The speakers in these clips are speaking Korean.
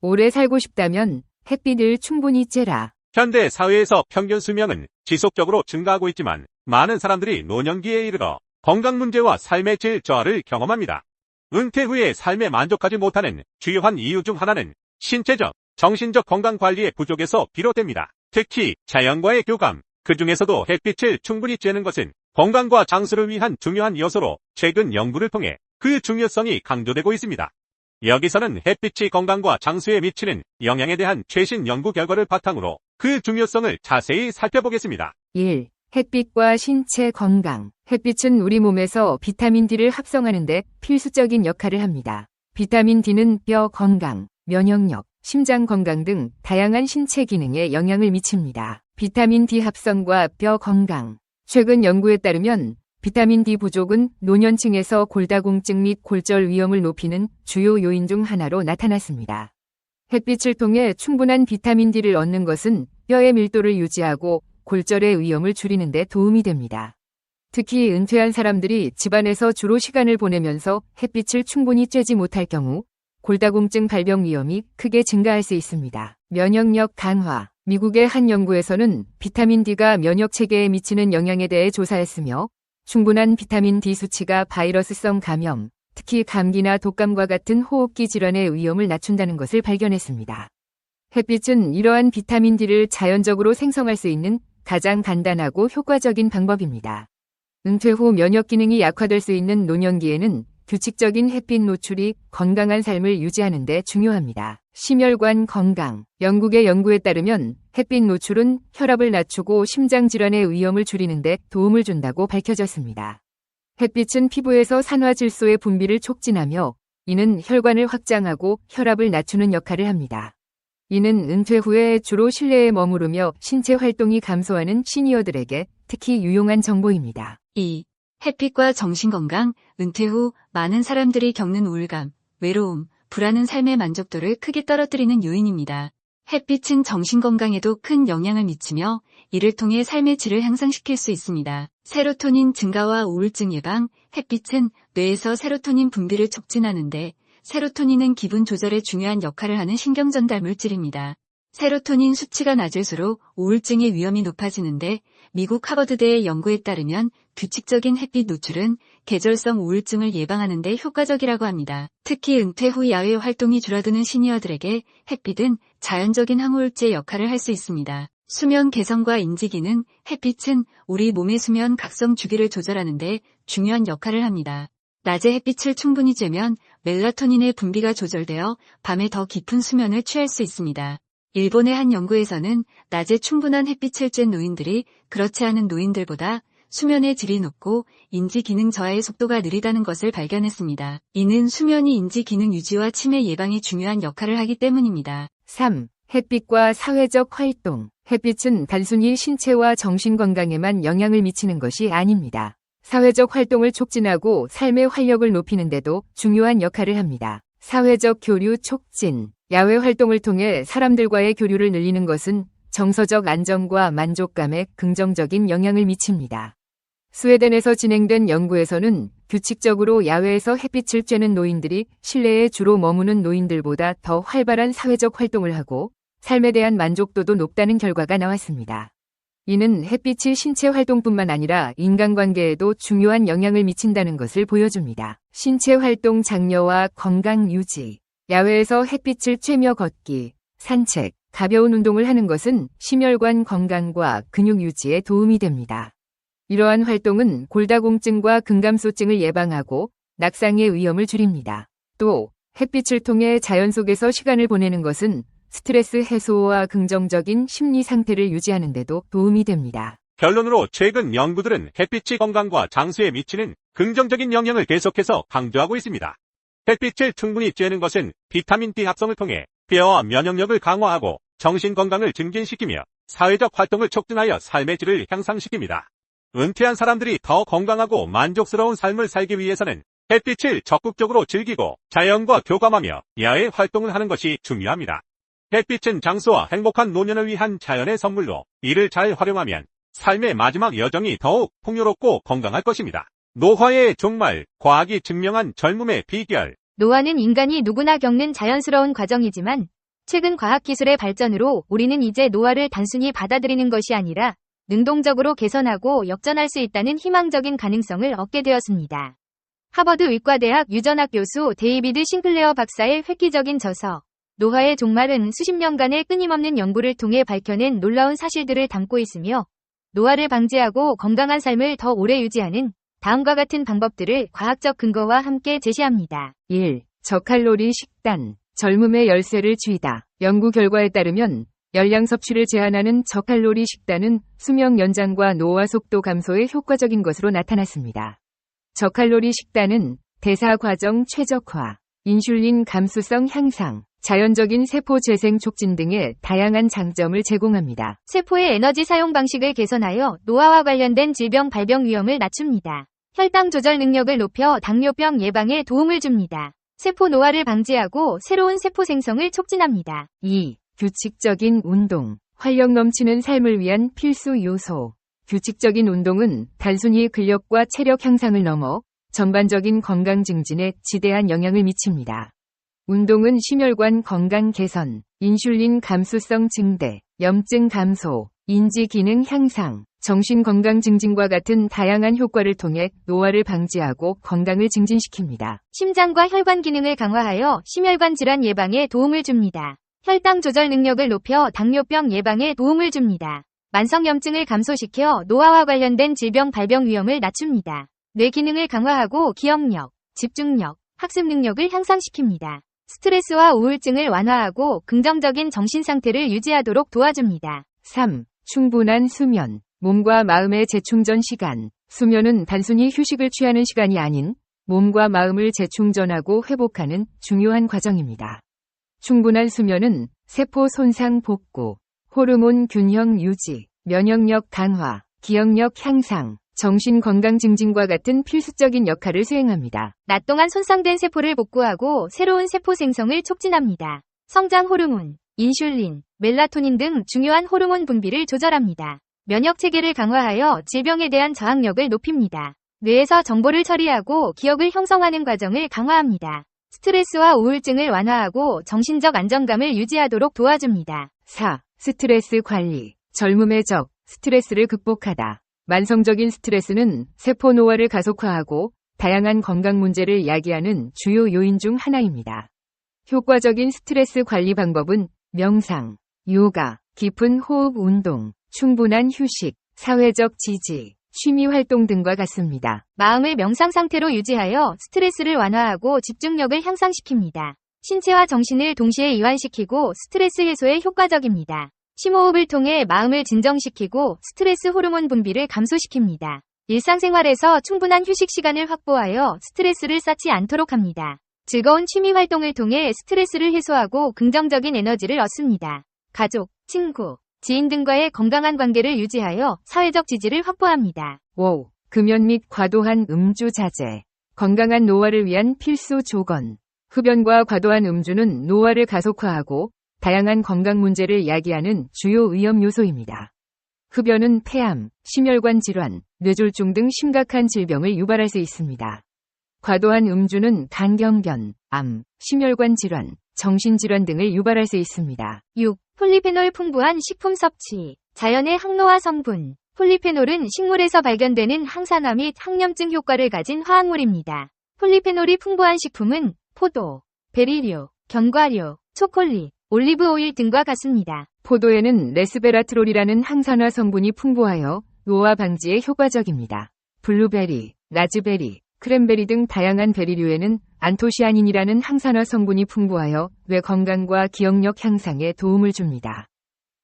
오래 살고 싶다면 햇빛을 충분히 쬐라. 현대 사회에서 평균 수명은 지속적으로 증가하고 있지만 많은 사람들이 노년기에 이르러 건강 문제와 삶의 질 저하를 경험합니다. 은퇴 후에 삶에 만족하지 못하는 주요한 이유 중 하나는 신체적, 정신적 건강 관리의 부족에서 비롯됩니다. 특히 자연과의 교감, 그 중에서도 햇빛을 충분히 쬐는 것은 건강과 장수를 위한 중요한 요소로 최근 연구를 통해 그 중요성이 강조되고 있습니다. 여기서는 햇빛이 건강과 장수에 미치는 영향에 대한 최신 연구 결과를 바탕으로 그 중요성을 자세히 살펴보겠습니다. 1. 햇빛과 신체 건강. 햇빛은 우리 몸에서 비타민 D를 합성하는 데 필수적인 역할을 합니다. 비타민 D는 뼈 건강, 면역력, 심장 건강 등 다양한 신체 기능에 영향을 미칩니다. 비타민 D 합성과 뼈 건강. 최근 연구에 따르면 비타민 D 부족은 노년층에서 골다공증 및 골절 위험을 높이는 주요 요인 중 하나로 나타났습니다. 햇빛을 통해 충분한 비타민 D를 얻는 것은 뼈의 밀도를 유지하고 골절의 위험을 줄이는 데 도움이 됩니다. 특히 은퇴한 사람들이 집안에서 주로 시간을 보내면서 햇빛을 충분히 쬐지 못할 경우 골다공증 발병 위험이 크게 증가할 수 있습니다. 면역력 강화. 미국의 한 연구에서는 비타민 D가 면역 체계에 미치는 영향에 대해 조사했으며 충분한 비타민 D 수치가 바이러스성 감염, 특히 감기나 독감과 같은 호흡기 질환의 위험을 낮춘다는 것을 발견했습니다. 햇빛은 이러한 비타민 D를 자연적으로 생성할 수 있는 가장 간단하고 효과적인 방법입니다. 은퇴 후 면역 기능이 약화될 수 있는 노년기에는 규칙적인 햇빛 노출이 건강한 삶을 유지하는 데 중요합니다. 심혈관 건강. 영국의 연구에 따르면 햇빛 노출은 혈압을 낮추고 심장 질환의 위험을 줄이는 데 도움을 준다고 밝혀졌습니다. 햇빛은 피부에서 산화질소의 분비를 촉진하며 이는 혈관을 확장하고 혈압을 낮추는 역할을 합니다. 이는 은퇴 후에 주로 실내에 머무르며 신체 활동이 감소하는 시니어들에게 특히 유용한 정보입니다. 2. 햇빛과 정신건강. 은퇴 후 많은 사람들이 겪는 우울감, 외로움, 불안은 삶의 만족도를 크게 떨어뜨리는 요인입니다. 햇빛은 정신건강에도 큰 영향을 미치며 이를 통해 삶의 질을 향상시킬 수 있습니다. 세로토닌 증가와 우울증 예방. 햇빛은 뇌에서 세로토닌 분비를 촉진하는데 세로토닌은 기분 조절에 중요한 역할을 하는 신경전달 물질입니다. 세로토닌 수치가 낮을수록 우울증의 위험이 높아지는데 미국 하버드대의 연구에 따르면 규칙적인 햇빛 노출은 계절성 우울증을 예방하는 데 효과적이라고 합니다. 특히 은퇴 후 야외 활동이 줄어드는 시니어들에게 햇빛은 자연적인 항우울제 역할을 할 수 있습니다. 수면 개선과 인지 기능. 햇빛은 우리 몸의 수면 각성 주기를 조절하는 데 중요한 역할을 합니다. 낮에 햇빛을 충분히 쬐면 멜라토닌의 분비가 조절되어 밤에 더 깊은 수면을 취할 수 있습니다. 일본의 한 연구에서는 낮에 충분한 햇빛을 쬐는 노인들이 그렇지 않은 노인들보다 수면의 질이 높고 인지 기능 저하의 속도가 느리다는 것을 발견했습니다. 이는 수면이 인지 기능 유지와 치매 예방에 중요한 역할을 하기 때문입니다. 3. 햇빛과 사회적 활동. 햇빛은 단순히 신체와 정신 건강에만 영향을 미치는 것이 아닙니다. 사회적 활동을 촉진하고 삶의 활력을 높이는 데도 중요한 역할을 합니다. 사회적 교류 촉진. 야외 활동을 통해 사람들과의 교류를 늘리는 것은 정서적 안정과 만족감에 긍정적인 영향을 미칩니다. 스웨덴에서 진행된 연구에서는 규칙적으로 야외에서 햇빛을 쬐는 노인들이 실내에 주로 머무는 노인들보다 더 활발한 사회적 활동을 하고 삶에 대한 만족도도 높다는 결과가 나왔습니다. 이는 햇빛이 신체 활동뿐만 아니라 인간관계에도 중요한 영향을 미친다는 것을 보여줍니다. 신체 활동 장려와 건강 유지. 야외에서 햇빛을 쬐며 걷기, 산책, 가벼운 운동을 하는 것은 심혈관 건강과 근육 유지에 도움이 됩니다. 이러한 활동은 골다공증과 근감소증을 예방하고 낙상의 위험을 줄입니다. 또 햇빛을 통해 자연 속에서 시간을 보내는 것은 스트레스 해소와 긍정적인 심리 상태를 유지하는 데도 도움이 됩니다. 결론으로 최근 연구들은 햇빛이 건강과 장수에 미치는 긍정적인 영향을 계속해서 강조하고 있습니다. 햇빛을 충분히 쬐는 것은 비타민 D 합성을 통해 뼈와 면역력을 강화하고 정신 건강을 증진시키며 사회적 활동을 촉진하여 삶의 질을 향상시킵니다. 은퇴한 사람들이 더 건강하고 만족스러운 삶을 살기 위해서는 햇빛을 적극적으로 즐기고 자연과 교감하며 야외 활동을 하는 것이 중요합니다. 햇빛은 장수와 행복한 노년을 위한 자연의 선물로 이를 잘 활용하면 삶의 마지막 여정이 더욱 풍요롭고 건강할 것입니다. 노화의 종말, 과학이 증명한 젊음의 비결. 노화는 인간이 누구나 겪는 자연스러운 과정이지만 최근 과학기술의 발전으로 우리는 이제 노화를 단순히 받아들이는 것이 아니라 능동적으로 개선하고 역전할 수 있다는 희망적인 가능성을 얻게 되었습니다. 하버드 의과대학 유전학 교수 데이비드 싱클레어 박사의 획기적인 저서 노화의 종말은 수십 년간의 끊임없는 연구를 통해 밝혀낸 놀라운 사실들을 담고 있으며 노화를 방지하고 건강한 삶을 더 오래 유지하는 다음과 같은 방법들을 과학적 근거와 함께 제시합니다. 1. 저칼로리 식단, 젊음의 열쇠를 쥐다. 연구 결과에 따르면 열량 섭취를 제한하는 저칼로리 식단은 수명 연장과 노화 속도 감소에 효과적인 것으로 나타났습니다. 저칼로리 식단은 대사 과정 최적화, 인슐린 감수성 향상, 자연적인 세포 재생 촉진 등의 다양한 장점을 제공합니다. 세포의 에너지 사용 방식을 개선하여 노화와 관련된 질병 발병 위험을 낮춥니다. 혈당 조절 능력을 높여 당뇨병 예방에 도움을 줍니다. 세포 노화를 방지하고 새로운 세포 생성을 촉진합니다. 2. 규칙적인 운동, 활력 넘치는 삶을 위한 필수 요소. 규칙적인 운동은 단순히 근력과 체력 향상을 넘어 전반적인 건강 증진에 지대한 영향을 미칩니다. 운동은 심혈관 건강 개선, 인슐린 감수성 증대, 염증 감소, 인지 기능 향상, 정신 건강 증진과 같은 다양한 효과를 통해 노화를 방지하고 건강을 증진시킵니다. 심장과 혈관 기능을 강화하여 심혈관 질환 예방에 도움을 줍니다. 혈당 조절 능력을 높여 당뇨병 예방에 도움을 줍니다. 만성염증을 감소시켜 노화와 관련된 질병 발병 위험을 낮춥니다. 뇌 기능을 강화하고 기억력, 집중력, 학습 능력을 향상시킵니다. 스트레스와 우울증을 완화하고 긍정적인 정신 상태를 유지하도록 도와줍니다. 3. 충분한 수면, 몸과 마음의 재충전 시간. 수면은 단순히 휴식을 취하는 시간이 아닌 몸과 마음을 재충전하고 회복하는 중요한 과정입니다. 충분한 수면은 세포 손상 복구, 호르몬 균형 유지, 면역력 강화, 기억력 향상, 정신 건강 증진과 같은 필수적인 역할을 수행합니다. 낮 동안 손상된 세포를 복구하고 새로운 세포 생성을 촉진합니다. 성장 호르몬, 인슐린, 멜라토닌 등 중요한 호르몬 분비를 조절합니다. 면역 체계를 강화하여 질병에 대한 저항력을 높입니다. 뇌에서 정보를 처리하고 기억을 형성하는 과정을 강화합니다. 스트레스와 우울증을 완화하고 정신적 안정감을 유지하도록 도와줍니다. 4. 스트레스 관리, 젊음의 적, 스트레스를 극복하다. 만성적인 스트레스는 세포 노화를 가속화하고 다양한 건강 문제를 야기하는 주요 요인 중 하나입니다. 효과적인 스트레스 관리 방법은 명상, 요가, 깊은 호흡 운동, 충분한 휴식, 사회적 지지, 취미 활동 등과 같습니다. 마음을 명상 상태로 유지하여 스트레스를 완화하고 집중력을 향상시킵니다. 신체와 정신을 동시에 이완시키고 스트레스 해소에 효과적입니다. 심호흡을 통해 마음을 진정시키고 스트레스 호르몬 분비를 감소시킵니다. 일상생활에서 충분한 휴식 시간을 확보하여 스트레스를 쌓지 않도록 합니다. 즐거운 취미 활동을 통해 스트레스를 해소하고 긍정적인 에너지를 얻습니다. 가족, 친구, 지인 등과의 건강한 관계를 유지하여 사회적 지지를 확보합니다. 5. 금연 및 과도한 음주 자제. 건강한 노화를 위한 필수 조건. 흡연과 과도한 음주는 노화를 가속화하고 다양한 건강 문제를 야기하는 주요 위험 요소입니다. 흡연은 폐암, 심혈관 질환, 뇌졸중 등 심각한 질병을 유발할 수 있습니다. 과도한 음주는 간경변, 암, 심혈관 질환, 정신질환 등을 유발할 수 있습니다. 6. 폴리페놀 풍부한 식품 섭취. 자연의 항노화 성분. 폴리페놀은 식물에서 발견되는 항산화 및 항염증 효과를 가진 화학물입니다. 폴리페놀이 풍부한 식품은 포도, 베리류, 견과류, 초콜릿, 올리브 오일 등과 같습니다. 포도에는 레스베라트롤이라는 항산화 성분이 풍부하여 노화 방지에 효과적입니다. 블루베리, 라즈베리, 크랜베리 등 다양한 베리류에는 안토시아닌이라는 항산화 성분이 풍부하여 뇌 건강과 기억력 향상에 도움을 줍니다.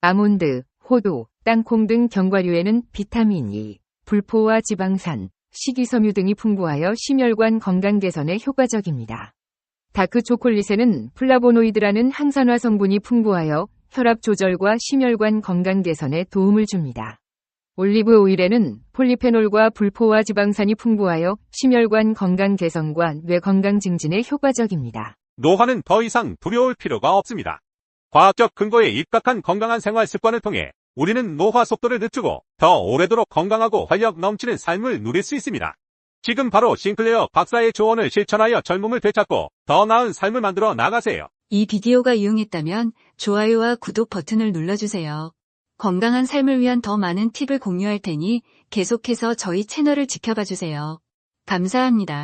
아몬드, 호두, 땅콩 등 견과류에는 비타민 E, 불포화 지방산, 식이섬유 등이 풍부하여 심혈관 건강 개선에 효과적입니다. 다크 초콜릿에는 플라보노이드라는 항산화 성분이 풍부하여 혈압 조절과 심혈관 건강 개선에 도움을 줍니다. 올리브 오일에는 폴리페놀과 불포화 지방산이 풍부하여 심혈관 건강 개선과 뇌 건강 증진에 효과적입니다. 노화는 더 이상 두려울 필요가 없습니다. 과학적 근거에 입각한 건강한 생활 습관을 통해 우리는 노화 속도를 늦추고 더 오래도록 건강하고 활력 넘치는 삶을 누릴 수 있습니다. 지금 바로 싱클레어 박사의 조언을 실천하여 젊음을 되찾고 더 나은 삶을 만들어 나가세요. 이 비디오가 유용했다면 좋아요와 구독 버튼을 눌러주세요. 건강한 삶을 위한 더 많은 팁을 공유할 테니 계속해서 저희 채널을 지켜봐 주세요. 감사합니다.